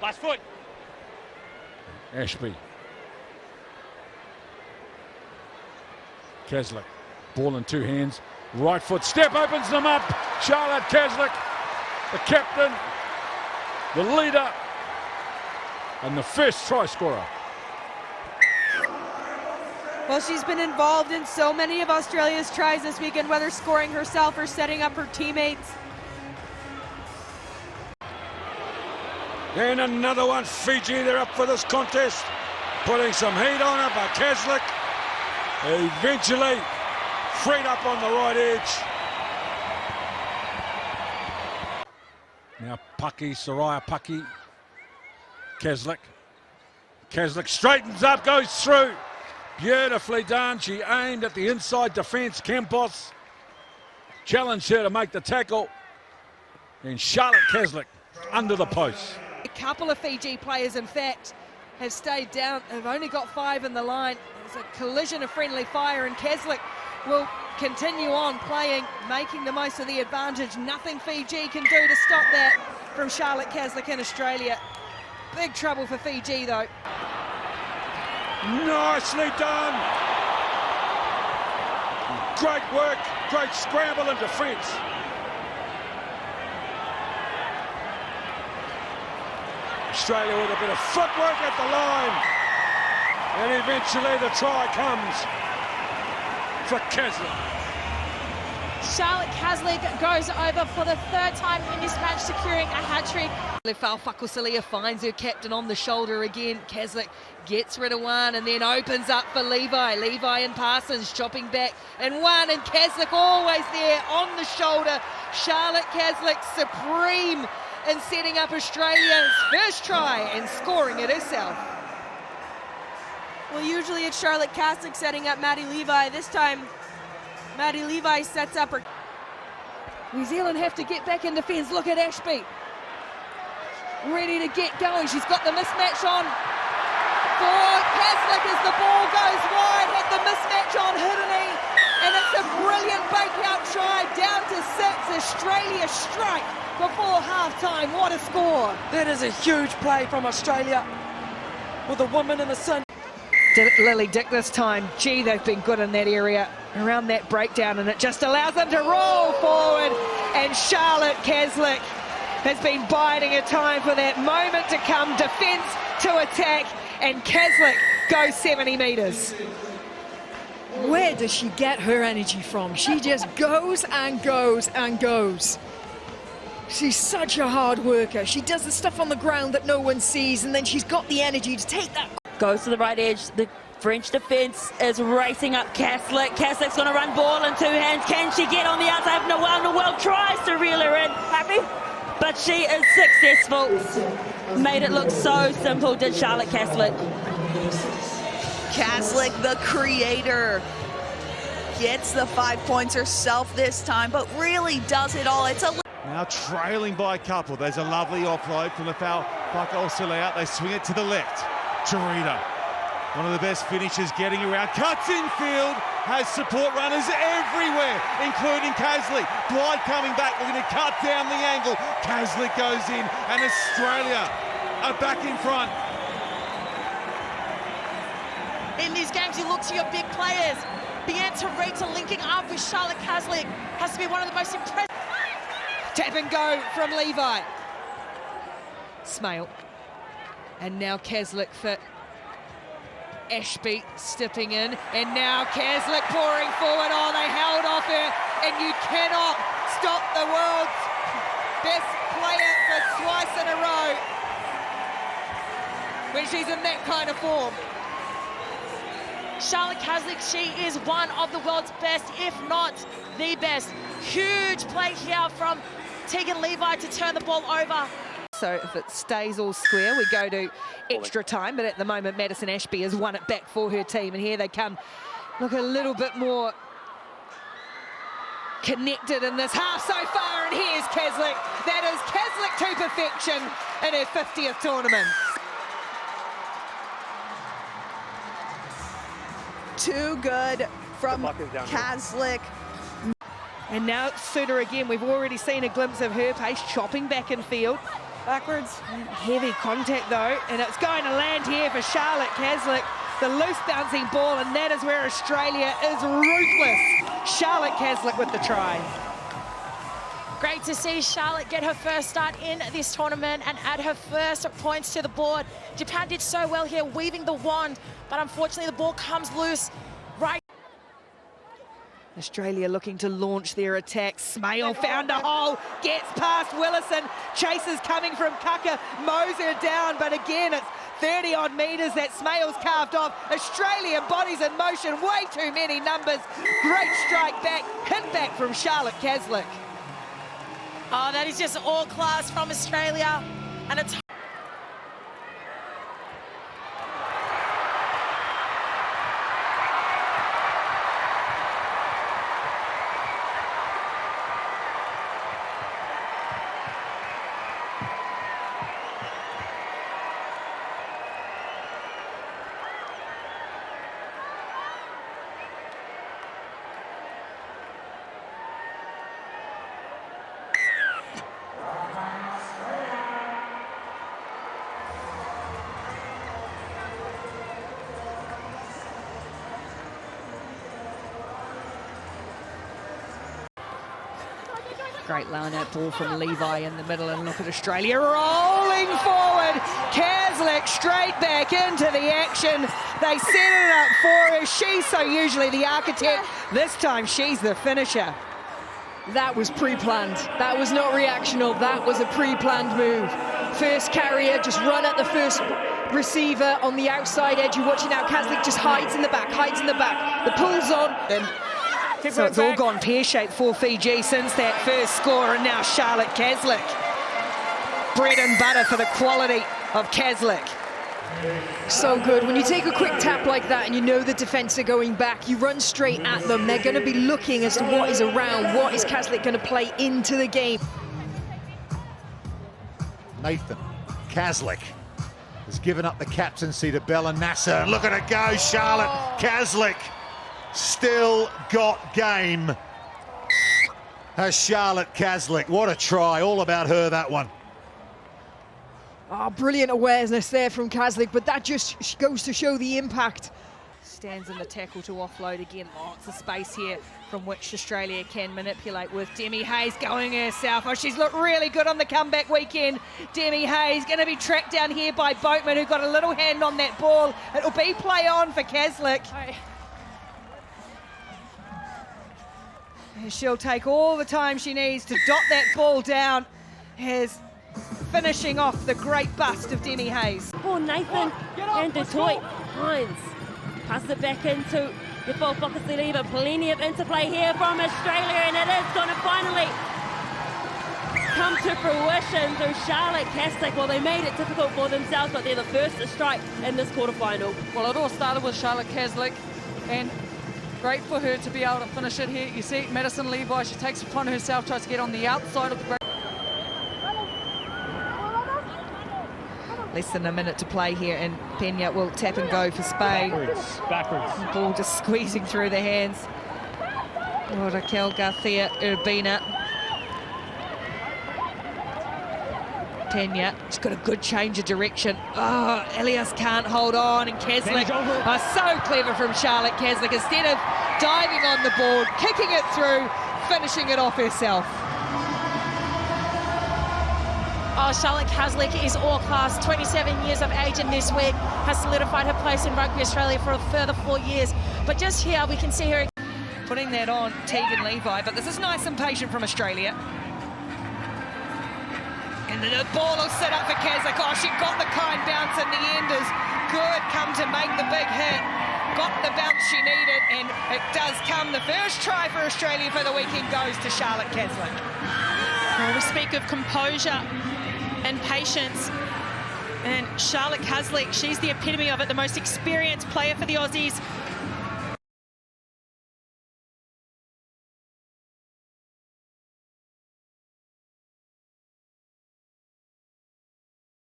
Last foot. Ashby. Caslick. Ball in two hands. Right foot step opens them up. Charlotte Caslick, the captain, the leader, and the first try scorer. Well, she's been involved in so many of Australia's tries this weekend, whether scoring herself or setting up her teammates. And another one. Fiji, they're up for this contest. Putting some heat on it, but Caslick eventually freed up on the right edge. Now Pucky, Soraya Pucky. Caslick. Caslick straightens up, goes through. Beautifully done. She aimed at the inside defence. Campos challenged her to make the tackle. And Charlotte Caslick under the post. A couple of Fiji players, in fact, have stayed down. They've only got 5 in the line. There's a collision of friendly fire, and Caslick will continue on playing, making the most of the advantage. Nothing Fiji can do to stop that from Charlotte Caslick in Australia. Big trouble for Fiji, though. Nicely done. Great work, great scramble and defence. Australia with a bit of footwork at the line. And eventually the try comes for Caslick. Charlotte Caslick goes over for the 3rd time in this match, securing a hat-trick. Lefal Fakusalia finds her captain on the shoulder again. Caslick gets rid of one and then opens up for Levi. Levi and Parsons chopping back and one, and Caslick always there on the shoulder. Charlotte Caslick supreme in setting up Australia's first try and scoring it herself. Well, usually it's Charlotte Caslick setting up Maddie Levi. This time, Maddie Levi sets up her. New Zealand have to get back in defence. Look at Ashby. Ready to get going. She's got the mismatch on for Caslick as the ball goes wide. Had the mismatch on Hirini. And it's a brilliant breakout try. Down to 6. Australia strike before half-time. What a score. That is a huge play from Australia with the woman in the sun. Did it Lily Dick this time. Gee, they've been good in that area around that breakdown, and it just allows them to roll forward. And Charlotte Caslick has been biding her time for that moment to come. Defence to attack, and Caslick goes 70 metres. Where does she get her energy from? She just goes and goes and goes. She's such a hard worker. She does the stuff on the ground that no one sees, and then she's got the energy to take that. Goes to the right edge. The French defence is racing up Caslick. Caslick's going to run ball in 2 hands. Can she get on the outside? No one in the world tries to reel her in. Happy? But she is successful. Made it look so simple, did Charlotte Caslick. Caslick, the creator, gets the 5 points herself this time, but really does it all. It's a Now trailing by a couple. There's a lovely offload from the foul. Fuck-Osile out. They swing it to the left. Charita, one of the best finishers, getting around. Cuts infield. Has support runners everywhere, including Caslick. Blythe coming back, looking to cut down the angle. Caslick goes in, and Australia are back in front. In these games, you look to your big players. Tarita linking up with Charlotte Caslick has to be one of the most impressive. Tap and go from Levi. Smale. And now Caslick for Ashby stepping in. And now Caslick pouring forward. Oh, they held off her. And you cannot stop the world's best player for twice in a row when she's in that kind of form. Charlotte Caslick, she is one of the world's best, if not the best. Huge play here from Tegan Levi to turn the ball over. So if it stays all square, we go to extra time. But at the moment, Madison Ashby has won it back for her team. And here they come. Look a little bit more connected in this half so far. And here's Caslick. That is Caslick to perfection in her 50th tournament. too good from Caslick. And now Suter again. We've already seen a glimpse of her pace chopping back in field. Backwards. Heavy contact though, and it's going to land here for Charlotte Caslick. The loose bouncing ball, and that is where Australia is ruthless. Charlotte Caslick with the try. Great to see Charlotte get her first start in this tournament and add her first points to the board. Japan did so well here, weaving the wand, but unfortunately the ball comes loose right. Australia looking to launch their attack. Smale found a hole, gets past Willison. Chases coming from Kaka, mows her down, but again it's 30-odd metres that Smale's carved off. Australia bodies in motion, way too many numbers. Great strike back, hit back from Charlotte Caslick. Oh, that is just all class from Australia, and it's Great line-out ball from Levi in the middle, and look at Australia rolling forward. Caslick straight back into the action. They set it up for her. She's so usually the architect. This time she's the finisher. That was pre-planned. That was not reactional. That was a pre-planned move. First carrier, just run at the first receiver on the outside edge. You're watching now, Caslick just hides in the back, The pull's on. So it's all gone pear-shaped for Fiji since that first score, and now Charlotte Caslick. Bread and butter for the quality of Caslick. So good. When you take a quick tap like that and you know the defence are going back, you run straight at them. They're going to be looking as to what is around, what is Caslick going to play into the game. Nathan Caslick has given up the captaincy to Bella Nasser. Look at her go, Charlotte Caslick. Still got game. Has Charlotte Caslick. What a try. All about her, that one. Oh, brilliant awareness there from Caslick, but that just goes to show the impact. Stands in the tackle to offload again. Lots of space here from which Australia can manipulate with Demi Hayes going herself. Oh, she's looked really good on the comeback weekend. Demi Hayes going to be tracked down here by Boatman, who got a little hand on that ball. It'll be play on for Caslick. She'll take all the time she needs to dot that ball down, as finishing off the great bust of Demi Hayes. Oh, Nathan and Detroit. Hines passes it back into the full pockets of Lever. Plenty of interplay here from Australia, and it is going to finally come to fruition through Charlotte Caslick. Well, they made it difficult for themselves, but they're the first to strike in this quarterfinal. Well, it all started with Charlotte Caslick, and great for her to be able to finish it here. You see Madison Levi, she takes it upon herself, tries to get on the outside of the break. Less than a minute to play here, and Pena will tap and go for Spain. Backwards. The ball just squeezing through the hands. Oh, Raquel Garcia Urbina. Pena, she's got a good change of direction. Oh, Elias can't hold on, and Caslick, so clever from Charlotte Caslick. Instead of diving on the board, kicking it through, finishing it off herself. Oh, Charlotte Caslick is all class, 27 years of age, and this week has solidified her place in Rugby Australia for a further 4 years. But just here we can see her putting that on Tegan Levi, but this is nice and patient from Australia. And the ball will set up for Caslick. Oh, she got the kind bounce, and the end is good. Come to make the big hit. Got the bounce she needed, and it does come. The first try for Australia for the weekend goes to Charlotte Caslick. Well, we speak of composure and patience, and Charlotte Caslick, she's the epitome of it, the most experienced player for the Aussies.